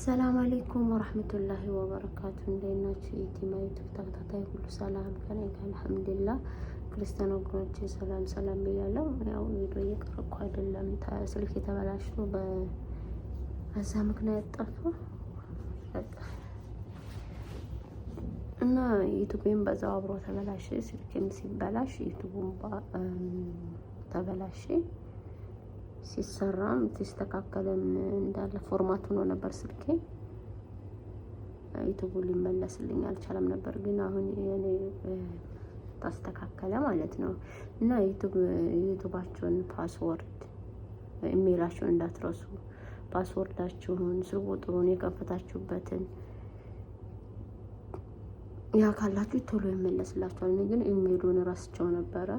አሰላሙ አለይኩም ወራህመቱላሂ ወበረካቱ። እንዴት ናችሁ? የቲማይቱ ተከታታይ ሁሉ ሰላም ከኔ ጋር አልሐምዱሊላህ። ክርስቲያን ወገኖቼ ሰላም ሰላም ብያለሁ። ያው ቪዲዮ እየቀረኩ አይደለም፣ ስልክ የተበላሽቶ በዛ ምክንያት ጠፋ እና ዩቲዩብም በዛው አብሮ ተበላሽ። ስልክም ሲበላሽ ዩቲዩብም ተበላሽ። ሲሰራም ሲስተካከልም እንዳለ ፎርማት ሆኖ ነበር ስልኬ። ዩቲዩብ ሊመለስልኝ አልቻለም ነበር፣ ግን አሁን የኔ ታስተካከለ ማለት ነው። እና ዩቲዩባችሁን ፓስወርድ ኢሜይላችሁን እንዳትረሱ። ፓስወርዳችሁን ስልክ ቁጥሩን የከፈታችሁበትን ያ ካላችሁ ቶሎ ይመለስላችኋል። እኔ ግን ኢሜይሉን ረስቸው ነበረ።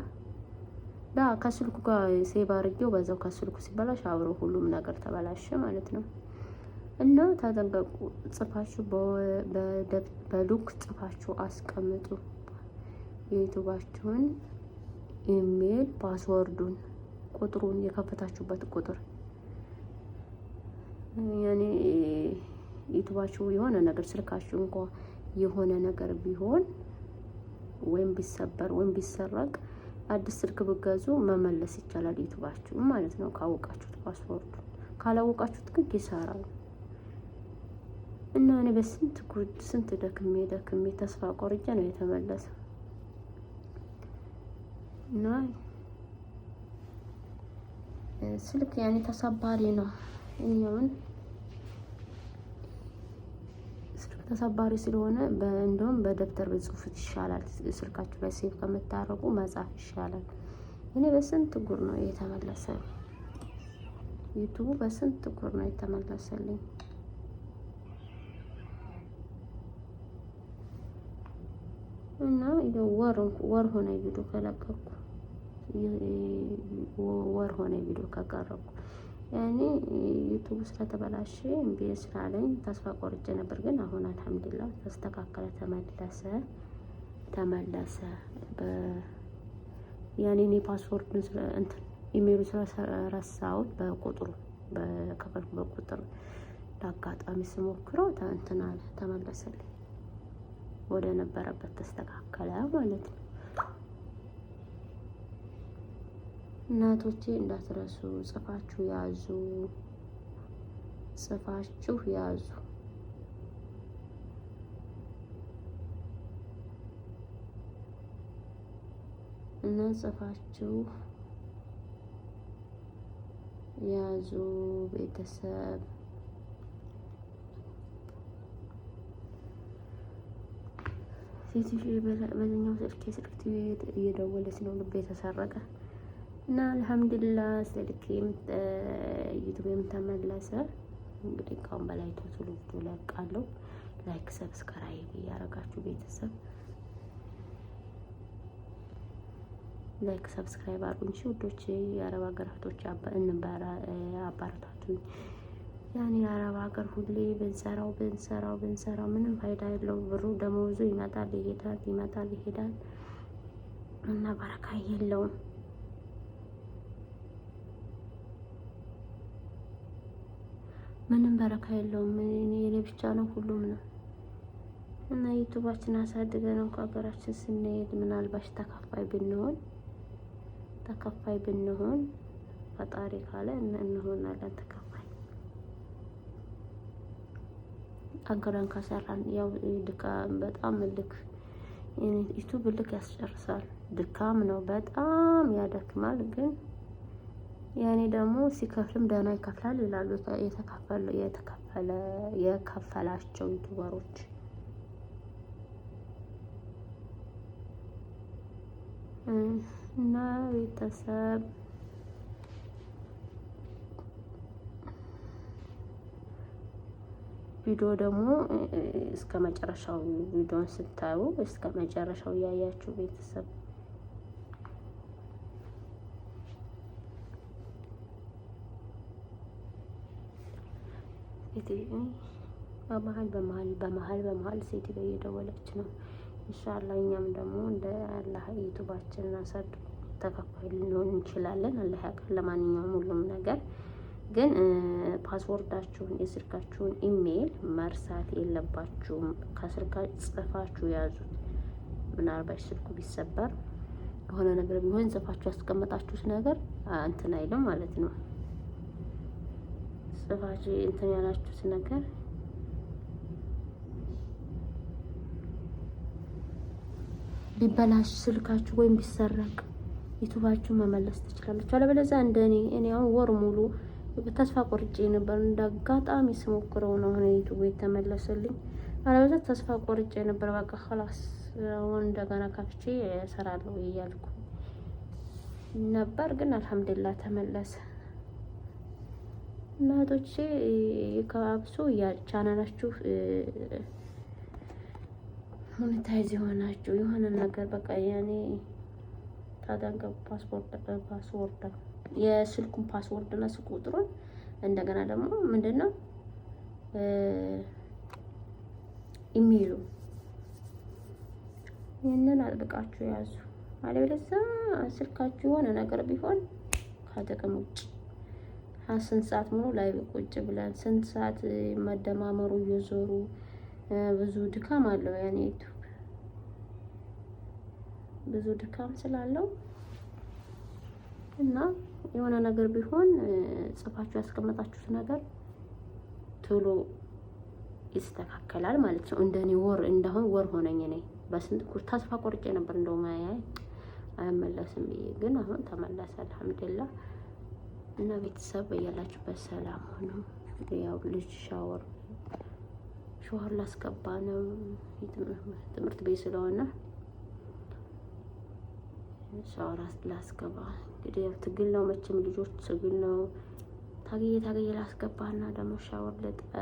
ከስልኩ ጋር ሴቭ አድርጌው በዛው ከስልኩ ሲበላሽ አብሮ ሁሉም ነገር ተበላሸ ማለት ነው። እና ተጠንቀቁ። ጽፋችሁ በሉክ ጽፋችሁ አስቀምጡ። የዩቲዩባችሁን ኢሜይል ፓስወርዱን፣ ቁጥሩን የከፈታችሁበት ቁጥር ያኔ ዩቲዩባችሁ የሆነ ነገር ስልካችሁ እንኳን የሆነ ነገር ቢሆን ወይም ቢሰበር ወይም ቢሰረቅ አዲስ ስልክ ብገዙ መመለስ ይቻላል ዩቲዩባችሁ ማለት ነው፣ ካወቃችሁት ፓስወርዱ። ካላወቃችሁት ግን ኪሳራ ነው። እና እኔ በስንት ጉድ ስንት ደክሜ ተስፋ ቆርጬ ነው የተመለሰው። እና ስልክ ያኔ ተሰባሪ ነው። እኛውን ተሰባሪ ስለሆነ እንደውም በደብተር በጽሁፍት ይሻላል። ስልካችሁ ላይ ሴቭ ከምታረጉ መጻፍ ይሻላል። እኔ በስንት ጉር ነው የተመለሰ ዩቲዩብ በስንት ጉር ነው የተመለሰልኝ። እና ወር ሆነ ቪዲዮ ከለቀኩ፣ ወር ሆነ ቪዲዮ ከቀረብኩ። ያኔ ዩቲዩብ ስለተበላሸ እምቢ ስላለኝ ተስፋ ቆርጬ ነበር። ግን አሁን አልሐምዱሊላህ ተስተካከለ፣ ተመለሰ። ያኔ እኔ ፓስወርዱን ኢሜይሉ ስለረሳሁት በቁጥሩ በከፈልኩበት ቁጥር ለአጋጣሚ ስሞክረው እንትን አለ፣ ተመለሰልኝ፣ ወደ ነበረበት ተስተካከለ ማለት ነው። እናቶቼ እንዳትረሱ፣ ጽፋችሁ ያዙ። እና ጽፋችሁ ያዙ ቤተሰብ። ሴትዮ በዛኛው ስልክ እየደወለች ነው፣ ልቤ የተሰረቀ። እና አልሐምዱሊላህ ስልኬም ዩቲዩብም ተመለሰ። እንግዲህ ካሁን በላይ ቶሎ ቪዲዮ ለቃለሁ። ላይክ ሰብስክራይብ እያደረጋችሁ ቤተሰብ ላይክ ሰብስክራይብ አድርጉኝ ውዶች። የአረብ ሀገር እህቶች አባረታቱኝ። ያኔ የአረብ ሀገር ሁሌ ብንሰራው ምንም ፋይዳ የለው። ብሩ ደመወዙ ይመጣል ይሄዳል እና በረካ የለውም። ምንም በረካ የለውም። የኔ ብቻ ነው ሁሉም ነው። እና ዩቲዩባችን አሳድገን እንኳ ሀገራችን ስንሄድ ምናልባሽ ተከፋይ ብንሆን ፈጣሪ ካለ እንሆናለን ተከፋይ። አገራን ከሰራን ያው በጣም ዩቲዩብ ያስጨርሳል። ድካም ነው፣ በጣም ያደክማል። ግን ያኔ ደግሞ ሲከፍልም ደህና ይከፍላል ይላሉ የከፈላቸው ዩቲዩበሮች። እና ቤተሰብ ቪዲዮ ደግሞ እስከ መጨረሻው ቪዲዮን ስታዩ እስከ መጨረሻው ያያችሁ ቤተሰብ በመሀል ሴትዮ እየደወለች ነው። ኢንሻአላህ እኛም ደግሞ እንደ አላህ ዩቲዩባችንን አሳድጎ ተከፋይ ልንሆን እንችላለን። አላህ ያውቃል። ለማንኛውም ሁሉም ነገር ግን ፓስወርዳችሁን የስልካችሁን ኢሜይል መርሳት የለባችሁም። ከስልካችሁ ጽፋችሁ ያዙት። ምናልባት ስልኩ ቢሰበር የሆነ ነገር ቢሆን ጽፋችሁ ያስቀመጣችሁት ነገር እንትን አይልም ማለት ነው። ጽፋችሁ እንትን ያላችሁት ነገር ቢበላሽ ስልካችሁ ወይም ቢሰረቅ ዩቱባችሁ መመለስ ትችላላችሁ። አለበለዚያ እኔ አሁን ወር ሙሉ ተስፋ ቆርጬ ነበር። እንዳጋጣሚ ስሞክረው ነው አሁን ዩቱብ የተመለሰልኝ። አለበለዚያ ተስፋ ቆርጬ ነበር። በቃ خلاص አሁን እንደገና ከፍቼ እሰራለሁ እያልኩ ነበር፣ ግን አልሐምዱሊላህ ተመለሰ። እናቶቼ ከአብሶ ቻናላችሁ ሞኔታይዝ የሆናችሁ የሆነ ነገር በቃ ያኔ ታዳንቀው ፓስወርድ የስልኩን ፓስወርድ እና ስልክ ቁጥሩን እንደገና ደግሞ ምንድነው ኢሜይሉ ይሄንን አጥብቃችሁ ያዙ። አለበለዚያ ስልካችሁ የሆነ ነገር ቢሆን ከጥቅም ውጭ ስንት ሰዓት ሙሉ ላይ ቁጭ ብለን ስንት ሰዓት መደማመሩ እየዞሩ ብዙ ድካም አለው። ያኔ ዩቲዩብ ብዙ ድካም ስላለው እና የሆነ ነገር ቢሆን ጽፋችሁ ያስቀመጣችሁት ነገር ቶሎ ይስተካከላል ማለት ነው። እንደኔ እንዳሁን ወር ሆነኝ። እኔ በስንት ተስፋ ቆርጬ ነበር እንደውም አይመለስም ብዬ፣ ግን አሁን ተመለሰ አልሐምዱሊላህ። እና ቤተሰብ በያላችሁበት ሰላም ሆኖ ያው ልጅ ሻወር ላስገባ ነው ትምህርት ቤት ስለሆነ ሻወር ላስገባ። እንግዲህ ያው ትግል ነው መቼም ልጆች ትግል ነው። ታገየ ላስገባና ደግሞ ሻወር ልጠብ።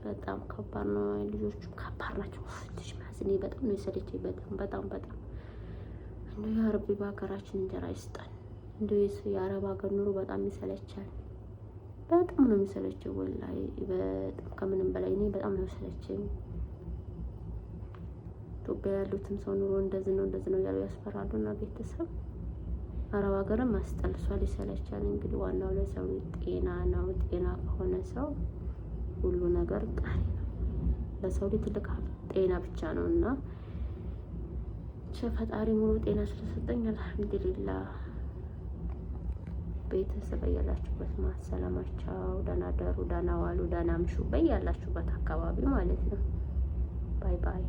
በጣም ከባድ ነው። ልጆቹ ከባድ ናቸው። ልጅ ማዝኔ በጣም ነው የሰለቸኝ። በጣም እንደው ያ ረቢ በሀገራችን እንጀራ ይስጠን። እንደው የአረብ ሀገር ኑሮ በጣም ይሰለቻል። በጣም ነው የሚሰለቸው ወላሂ። በጣም ከምንም በላይ እኔ በጣም ነው የሰለቸኝ። ኢትዮጵያ ያሉትም ሰው ኑሮ እንደዚህ ነው እያሉ ያስፈራሉና ቤተሰብ አረብ ሀገርም አስጠልሷል፣ ይሰለቻል። እንግዲህ ዋናው ለሰው ጤና ነው። ጤና ከሆነ ሰው ሁሉ ነገር ቀሪ ነው። ለሰው ልጅ ትልቅ ጤና ብቻ ነው እና ፈጣሪ ሙሉ ጤና ስለሰጠኝ አልሐምዱሊላህ። ቤተሰብ በያላችሁበት ማሰላማቸው፣ ደህና ደሩ፣ ደህና ዋሉ፣ ደህና ምሹ በያላችሁበት አካባቢ ማለት ነው። ባይ ባይ።